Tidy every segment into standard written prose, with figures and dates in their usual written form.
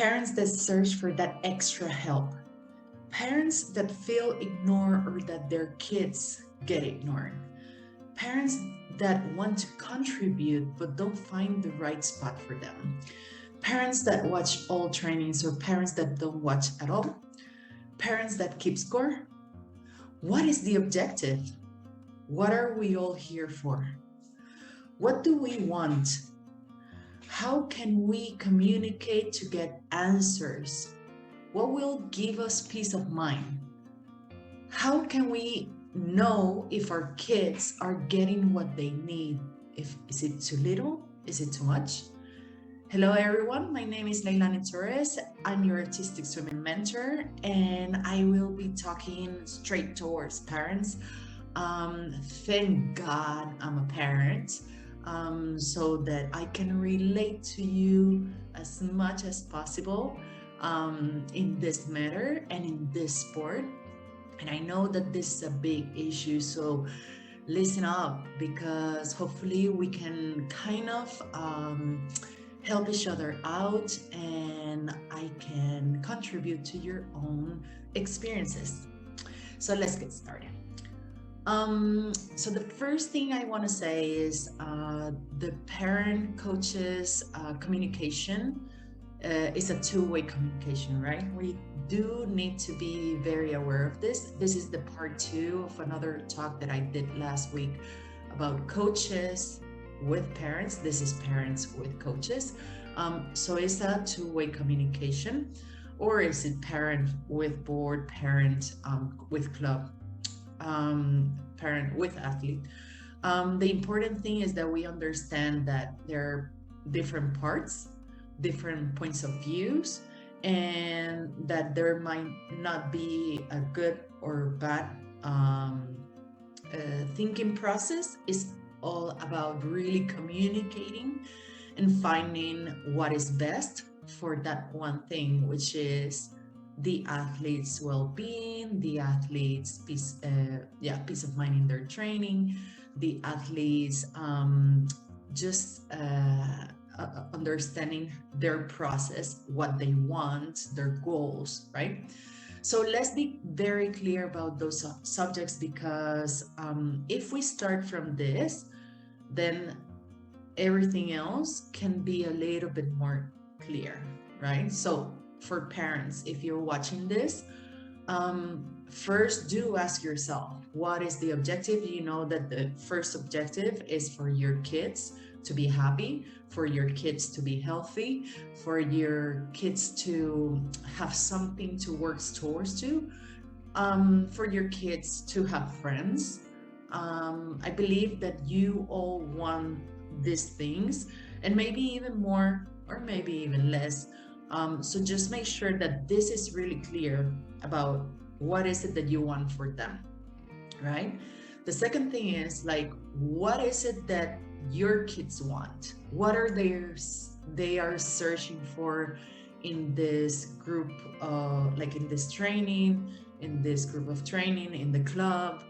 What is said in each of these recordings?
Parents that search for that extra help, parents that feel ignored or that their kids get ignored, parents that want to contribute but don't find the right spot for them, parents that watch all trainings or parents that don't watch at all, parents that keep score. What is the objective? What are we all here for? What do we want? How can we communicate to get answers? What will give us peace of mind? How can we know if our kids are getting what they need? If is it too little? Is it too much? Hello everyone, my name is Leilani Torres. I'm your artistic swimming mentor, and I will be talking straight towards parents. Thank God I'm a parent, so that I can relate to you as much as possible in this matter and in this sport. And I know that this is a big issue, so listen up, because hopefully we can kind of help each other out, and I can contribute to your own experiences. So let's get started. So the first thing I want to say is the parent coaches communication is a two-way communication, right? We do need to be very aware of this. This is the part 2 of another talk that I did last week about coaches with parents. This is parents with coaches. So is that two-way communication, or is it parent with board, parent with club, parent with athlete? The important thing is that we understand that there are different parts, different points of views, and that there might not be a good or bad thinking process. Is all about really communicating and finding what is best for that one thing, which is the athlete's well-being, the athlete's peace of mind in their training, the athletes just understanding their process, what they want, their goals, right? So let's be very clear about those subjects, because if we start from this, then everything else can be a little bit more clear, right? So for parents, if you're watching this, first do ask yourself, what is the objective? You know that the first objective is for your kids to be happy, for your kids to be healthy, for your kids to have something to work towards to, for your kids to have friends. I believe that you all want these things, and maybe even more, or maybe even less. So just make sure that this is really clear about what is it that you want for them, right? The second thing is, like, what is it that your kids want? What are they are searching for in this group, like in this training, in this group of training, in the club,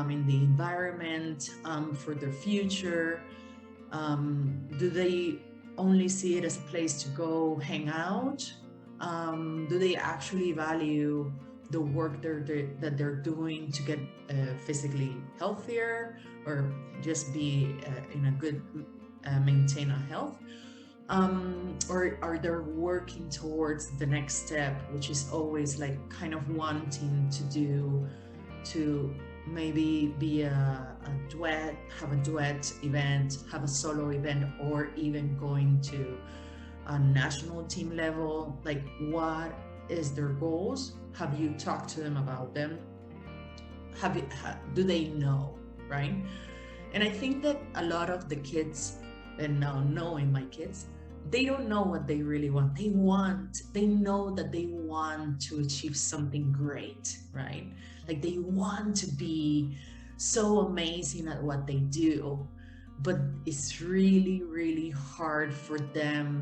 in the environment, for their future? Do they only see it as a place to go hang out? Do they actually value the work that they're doing to get physically healthier, or just be in a good maintain a health? Or are they working towards the next step, which is always like kind of wanting to maybe be a duet, have a duet event, have a solo event, or even going to a national team level? Like, what is their goals? Have you talked to them about them? Do they know, right? And I think that a lot of the kids, and now knowing my kids, they don't know what they really want. They know that they want to achieve something great, right? Like, they want to be so amazing at what they do, but it's really, really hard for them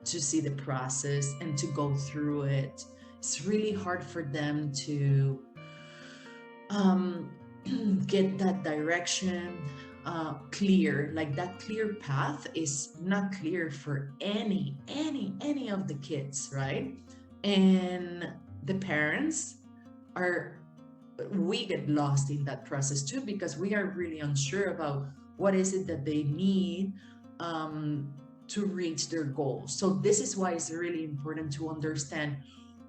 to see the process and to go through it. It's really hard for them to get that direction, clear. Like that clear path is not clear for any of the kids, right? And the parents are, we get lost in that process too, because we are really unsure about what is it that they need um, to reach their goals. So this is why it's really important to understand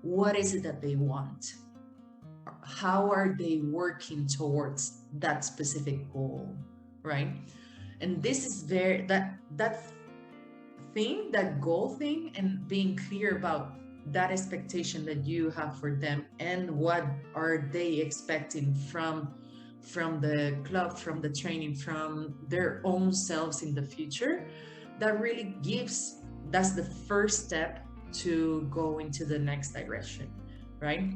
what is it that they want, how are they working towards that specific goal, right? And this is very, that thing, that goal thing, and being clear about that expectation that you have for them and what are they expecting from the club, from the training, from their own selves in the future, that really gives, that's the first step to go into the next direction, right?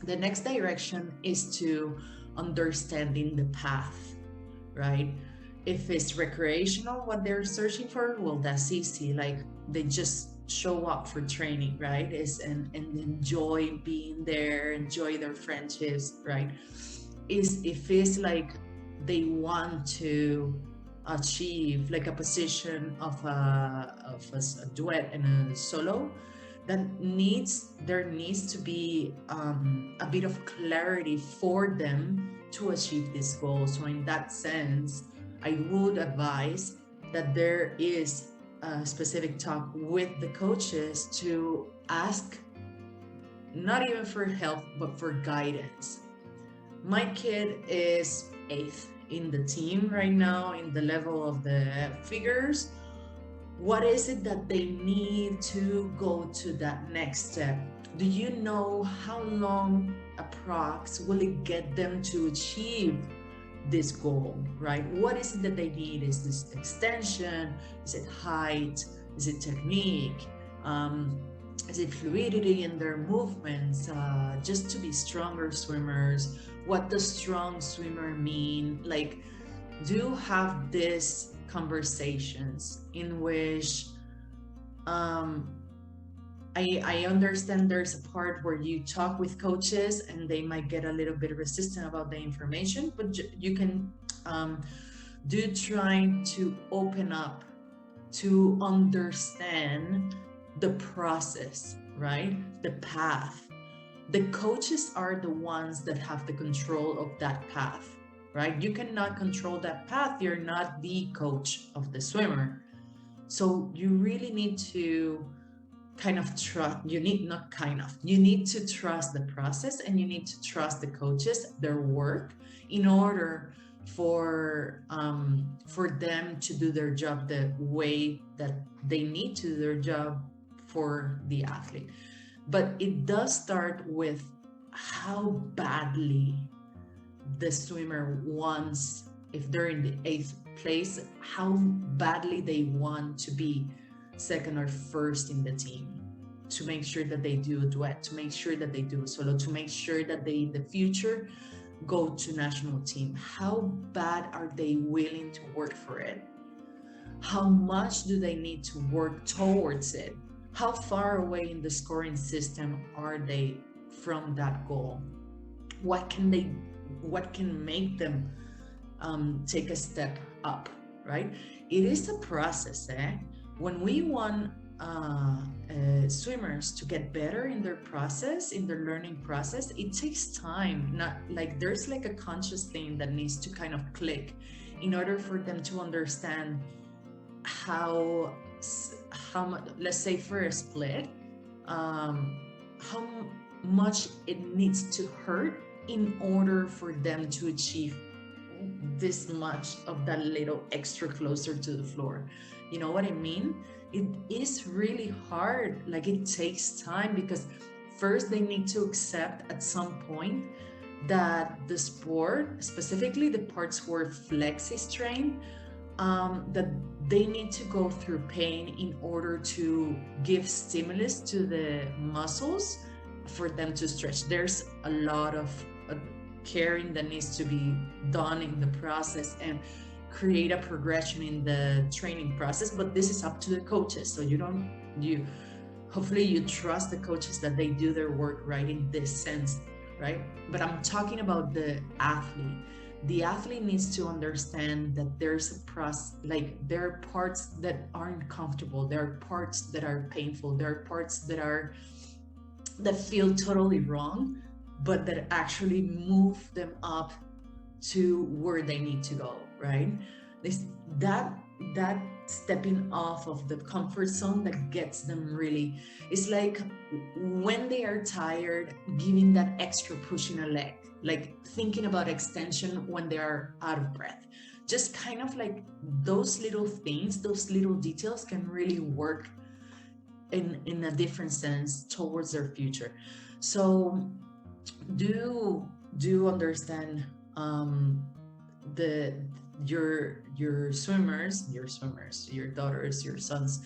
The next direction is to understanding the path, right? If it's recreational, what they're searching for, well, that's easy. Like they just show up for training, right? And enjoy being there, enjoy their friendships, right? Is if it's like they want to achieve like a position of a duet and a solo, that needs, there needs to be a bit of clarity for them to achieve this goal. So in that sense, I would advise that there is a specific talk with the coaches to ask, not even for help, but for guidance. My kid is eighth in the team right now, in the level of the figures. What is it that they need to go to that next step? Do you know how long approx will it get them to achieve this goal, right? What is it that they need? Is this extension? Is it height? Is it technique? Is it fluidity in their movements? Just to be stronger swimmers? What does strong swimmer mean? Like, do have these conversations in which I understand there's a part where you talk with coaches and they might get a little bit resistant about the information, but you can do trying to open up to understand the process, right? The path. The coaches are the ones that have the control of that path, right? You cannot control that path. You're not the coach of the swimmer. So you really need to kind of trust, you need, not kind of, you need to trust the process, and you need to trust the coaches, their work, in order for them to do their job the way that they need to do their job for the athlete. But it does start with how badly the swimmer wants, if they're in the eighth place, how badly they want to be second or first in the team, to make sure that they do a duet, to make sure that they do a solo, to make sure that they in the future go to national team. How bad are they willing to work for it? How much do they need to work towards it? How far away in the scoring system are they from that goal? What can make them take a step up, right? It is a process. When we want swimmers to get better in their process, in their learning process, it takes time. Not like there's like a conscious thing that needs to kind of click in order for them to understand how much, let's say for a split, how much it needs to hurt in order for them to achieve this much of that little extra closer to the floor. You know what I mean? It is really hard. Like it takes time, because first they need to accept at some point that the sport, specifically the parts where flex is trained, that they need to go through pain in order to give stimulus to the muscles for them to stretch. There's a lot of caring that needs to be done in the process and create a progression in the training process, but this is up to the coaches. So you hopefully you trust the coaches that they do their work right in this sense, right? But I'm talking about the athlete. The athlete needs to understand that there's a process, like there are parts that aren't comfortable, there are parts that are painful, there are parts that feel totally wrong, but that actually move them up to where they need to go, right? This that that stepping off of the comfort zone that gets them really, it's like when they are tired, giving that extra push in a leg, like thinking about extension when they are out of breath. Just kind of like those little things, those little details can really work in a different sense towards their future. So do do understand um the your swimmers, your daughters, your sons,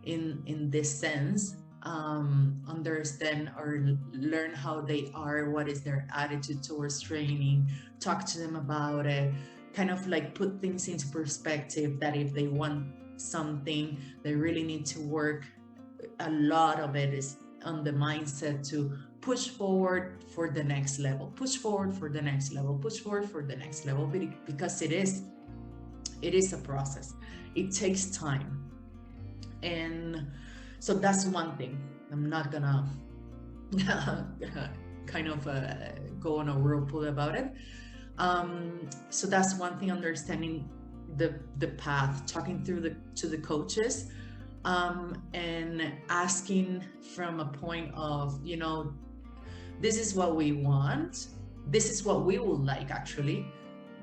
in this sense. Understand or learn how they are, what is their attitude towards training, talk to them about it, kind of like put things into perspective, that if they want something, they really need to work. A lot of it is on the mindset to push forward for the next level, push forward for the next level, push forward for the next level, because it is a process. It takes time. And so that's one thing. I'm not gonna kind of go on a whirlpool about it. So that's one thing, understanding the path, talking through the to the coaches, and asking from a point of, this is what we want, this is what we would like. Actually,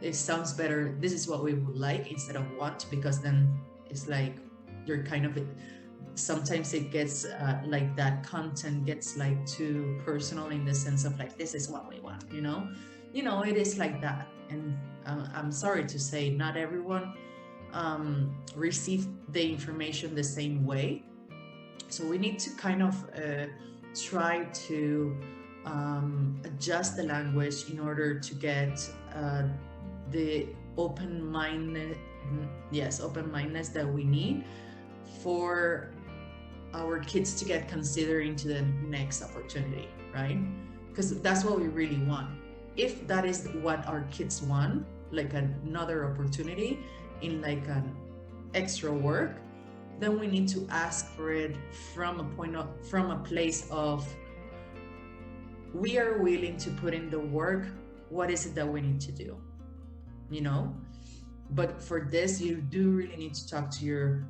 it sounds better, this is what we would like instead of want, because then it's like you're kind of, sometimes it gets like that content gets like too personal, in the sense of like, this is what we want, it is like that. And I'm sorry to say, not everyone receive the information the same way. So we need to kind of try to adjust the language in order to get the open-mindedness that we need for our kids to get considered into the next opportunity, right? Because that's what we really want. If that is what our kids want, like another opportunity in like an extra work, then we need to ask for it from a place of, we are willing to put in the work. What is it that we need to do? But for this, you do really need to talk to your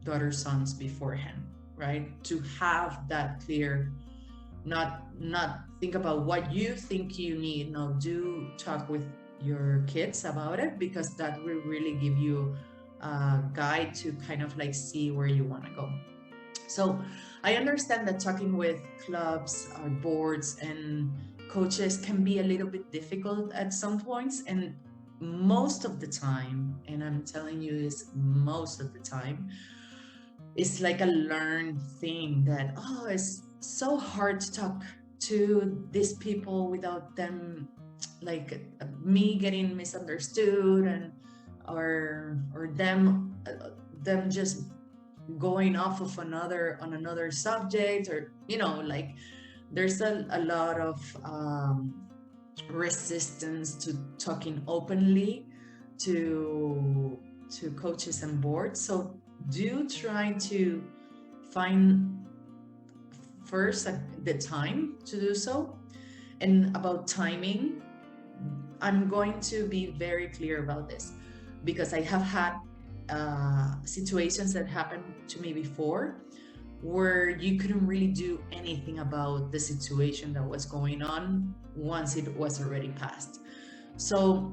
daughter, sons beforehand, right? To have that clear, not think about what you think you need. No, do talk with your kids about it, because that will really give you a guide to kind of like see where you want to go. So I understand that talking with clubs or boards and coaches can be a little bit difficult at some points, and most of the time, and I'm telling you this, most of the time, it's like a learned thing that, it's so hard to talk to these people without them, like me getting misunderstood, and or them just going off of another subject, or like there's a lot of resistance to talking openly to coaches and boards. So do try to find first the time to do so. And about timing, I'm going to be very clear about this, because I have had situations that happened to me before, where you couldn't really do anything about the situation that was going on once it was already passed. So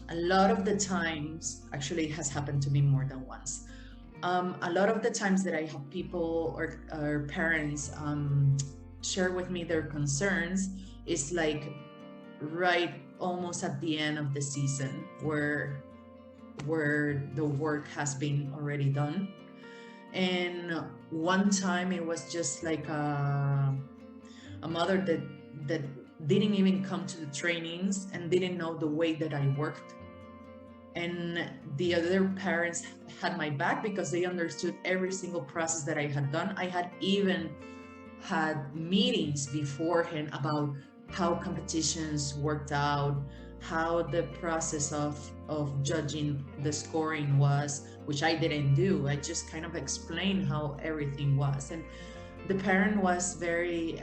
a lot of the times, actually it has happened to me more than once, a lot of the times that I have people or parents share with me their concerns is like right almost at the end of the season, where the work has been already done. And one time it was just like a mother that didn't even come to the trainings and didn't know the way that I worked. And the other parents had my back because they understood every single process that I had done. I had even had meetings beforehand about how competitions worked out, how the process of judging the scoring was, which I didn't do. I just kind of explained how everything was, and the parent was very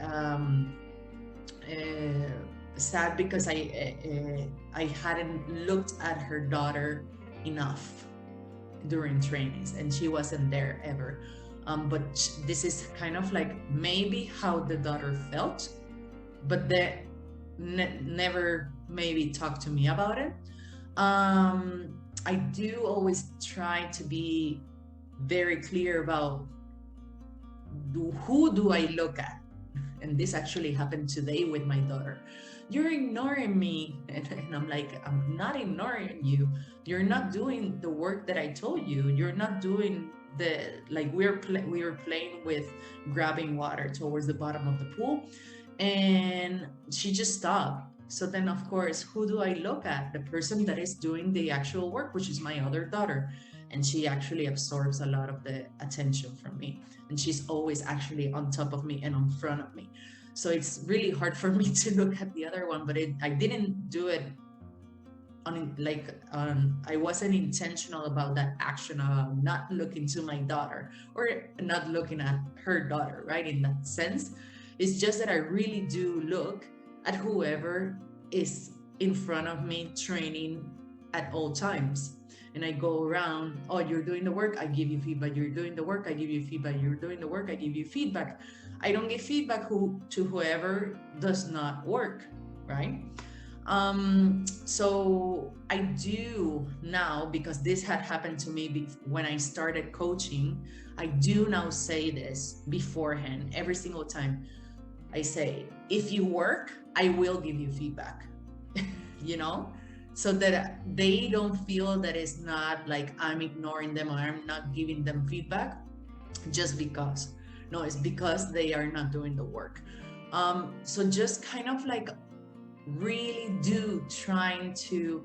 sad because I hadn't looked at her daughter enough during trainings, and she wasn't there ever. But this is kind of like maybe how the daughter felt, but they never maybe talk to me about it. I do always try to be very clear about who do I look at, and this actually happened today with my daughter. You're ignoring me, and I'm like, I'm not ignoring you. You're not doing the work that I told you. You're not doing the, like, we were playing with grabbing water towards the bottom of the pool, and she just stopped. So then, of course, who do I look at? The person that is doing the actual work, which is my other daughter. And she actually absorbs a lot of the attention from me. And she's always actually on top of me and on front of me. So it's really hard for me to look at the other one, but I didn't do it I wasn't intentional about that action of not looking to my daughter or not looking at her daughter, right? In that sense, it's just that I really do look at whoever is in front of me training at all times. And I go around, oh, you're doing the work, I give you feedback. You're doing the work, I give you feedback. You're doing the work, I give you feedback. I don't give feedback to whoever does not work, right? So I do now, because this had happened to me when I started coaching, I do now say this beforehand every single time. I say, if you work, I will give you feedback, you know, so that they don't feel that it's not like I'm ignoring them or I'm not giving them feedback just because. No, it's because they are not doing the work. So just kind of like really do trying to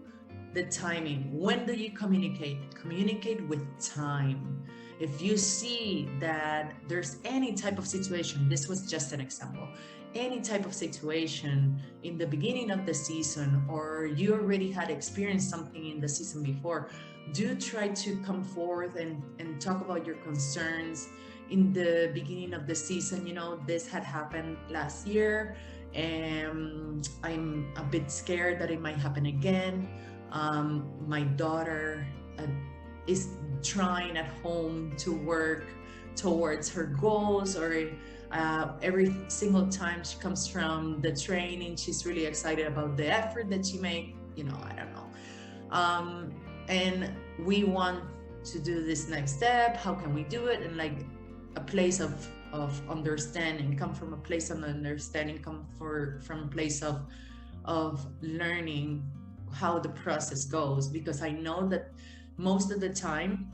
the timing. When do you communicate with time? If you see that there's any type of situation, this was just an example, any type of situation in the beginning of the season, or you already had experienced something in the season before, do try to come forth and talk about your concerns in the beginning of the season. You know, this had happened last year, and I'm a bit scared that it might happen again. My daughter is trying at home to work towards her goals, or every single time she comes from the training, she's really excited about the effort that she make. You know, I don't know. And we want to do this next step. How can we do it? And like a place of understanding, come from a place of understanding, from a place of learning how the process goes. Because I know that most of the time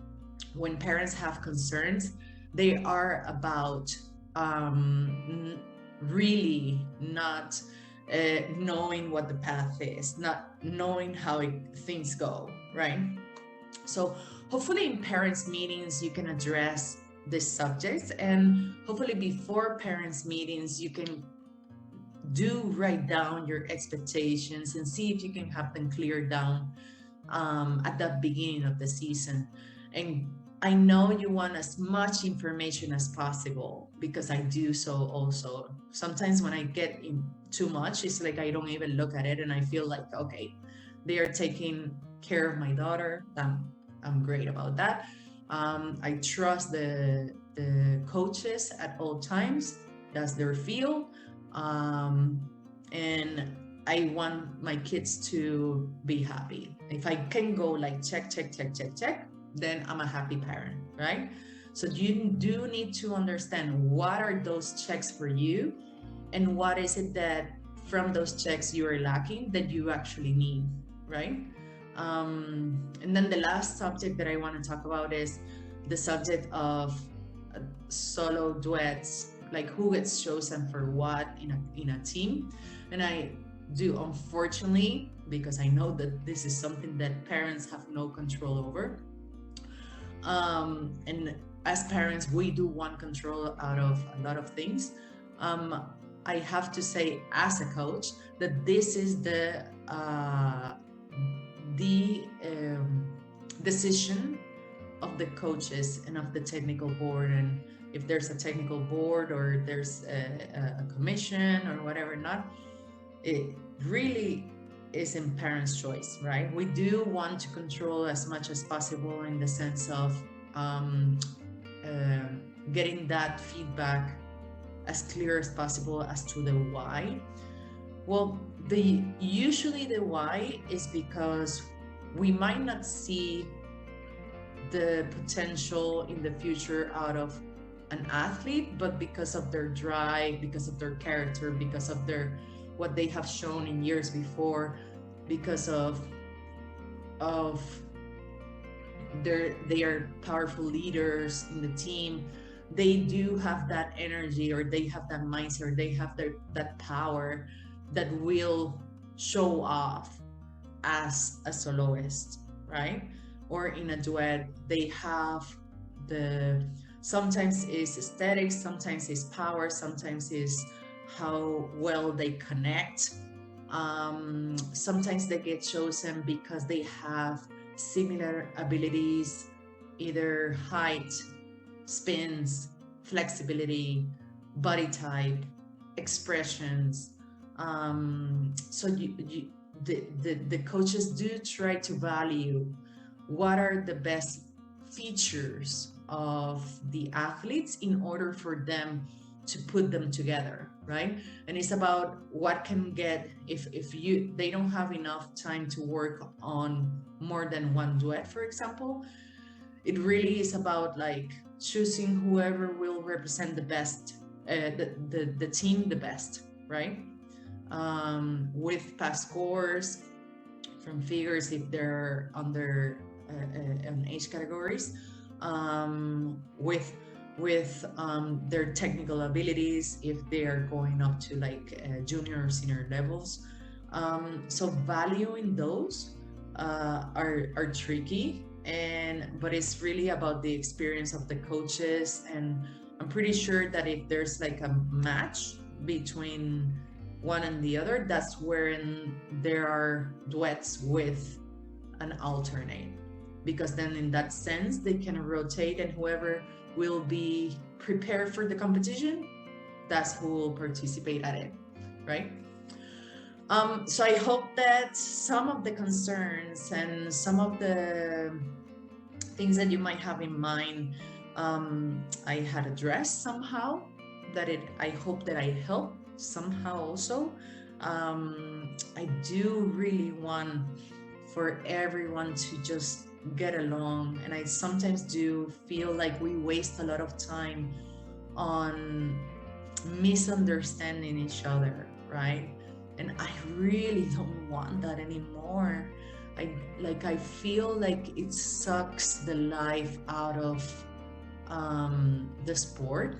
when parents have concerns, they are about really not knowing what the path is, not knowing how things go, right? So hopefully in parents meetings you can address this subject, and hopefully before parents meetings you can do write down your expectations and see if you can have them cleared down at the beginning of the season. And I know you want as much information as possible, because I do so also. Sometimes when I get in too much, it's like I don't even look at it and I feel like, okay, they are taking care of my daughter. I'm great about that. I trust the coaches at all times. That's their feel. And I want my kids to be happy. If I can go like check, then I'm a happy parent, right? So you do need to understand what are those checks for you, and what is it that from those checks you are lacking that you actually need, right? And then the last subject that I want to talk about is the subject of solo duets, like who gets chosen for what in a team. And I do, unfortunately, because I know that this is something that parents have no control over. And as parents, we do want control out of a lot of things. I have to say as a coach that this is the decision of the coaches and of the technical board. And if there's a technical board or there's a commission or whatever, not, it really is in parents' choice, right? We do want to control as much as possible in the sense of um, uh, getting that feedback as clear as possible as to the why. Well, the usually the why is because we might not see the potential in the future out of an athlete, but because of their drive, because of their character, because of their what they have shown in years before, because of they are powerful leaders in the team. They do have that energy, or they have that mindset, or they have that power that will show off as a soloist, right? Or in a duet, they have the sometimes is aesthetics, sometimes is power, sometimes is how well they connect. Sometimes they get chosen because they have similar abilities, either height, spins, flexibility, body type, expressions. So the coaches do try to value what are the best features of the athletes in order for them to put them together, right? And it's about what can get if you they don't have enough time to work on more than one duet, for example. It really is about like choosing whoever will represent the best, the team the best, right? With past scores from figures if they're under age categories, with their technical abilities if they are going up to like junior or senior levels. So valuing those are tricky, but it's really about the experience of the coaches. And I'm pretty sure that if there's like a match between one and the other, that's wherein there are duets with an alternate, because then in that sense they can rotate, and whoever will be prepared for the competition, that's who will participate at it, right? So I hope that some of the concerns and some of the things that you might have in mind, I had addressed somehow. I hope that I helped somehow also. I do really want for everyone to just get along, and I sometimes do feel like we waste a lot of time on misunderstanding each other, right? And I really don't want that anymore. I feel like it sucks the life out of the sport.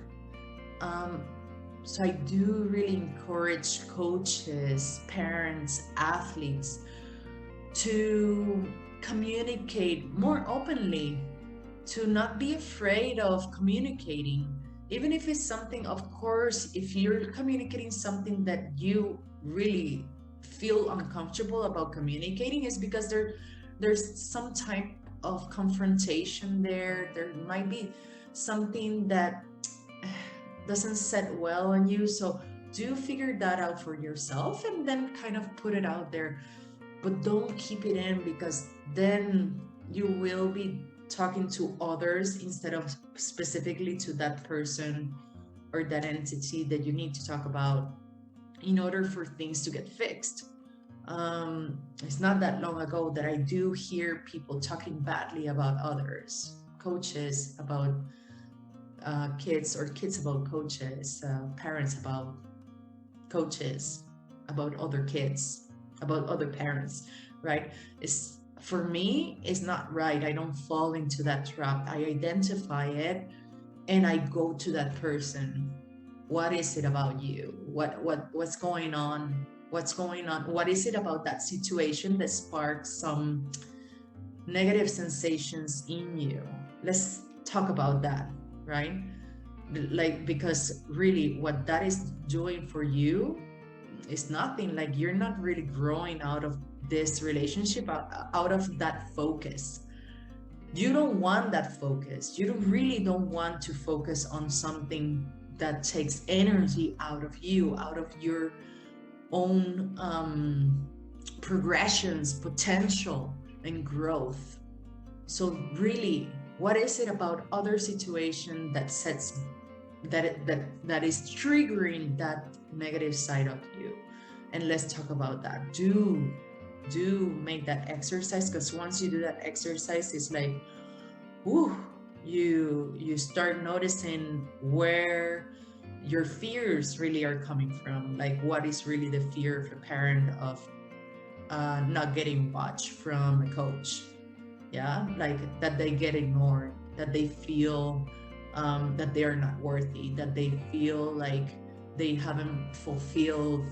um, so I do really encourage coaches, parents, athletes to communicate more openly, to not be afraid of communicating, even if it's something, of course, if you're communicating something that you really feel uncomfortable about communicating, is because there's some type of confrontation there. There might be something that doesn't set well on you. So do figure that out for yourself and then kind of put it out there, but don't keep it in, because then you will be talking to others instead of specifically to that person or that entity that you need to talk about in order for things to get fixed. It's not that long ago that I do hear people talking badly about others, coaches about kids, or kids about coaches, parents about coaches, about other kids, about other parents, right? It's for me, it's not right. I don't fall into that trap. I identify it and I go to that person. What is it about you? What's going on? What's going on? What is it about that situation that sparks some negative sensations in you? Let's talk about that, right? Like, because really what that is doing for you is nothing. Like, you're not really growing out of this relationship, out of that focus. You don't want that focus. You don't really don't want to focus on something that takes energy out of you, out of your own progressions, potential, and growth. So really, what is it about other situation that sets that is triggering that negative side of you? And let's talk about that. Do make that exercise, because once you do that exercise, it's like, whoo, you start noticing where your fears really are coming from. Like, what is really the fear of a parent of not getting watched from a coach? Yeah, like that they get ignored, that they feel that they are not worthy, that they feel like they haven't fulfilled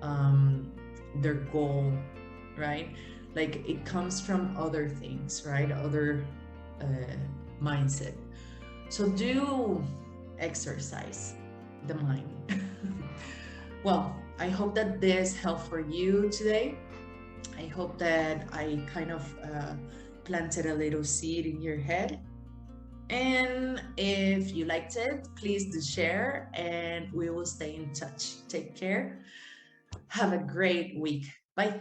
um, their goal, right? Like, it comes from other things, right? Other uh, mindset. So do exercise the mind. Well, I hope that this helped for you today. I hope that I kind of planted a little seed in your head. And if you liked it, please do share, and we will stay in touch. Take care. Have a great week. Bye.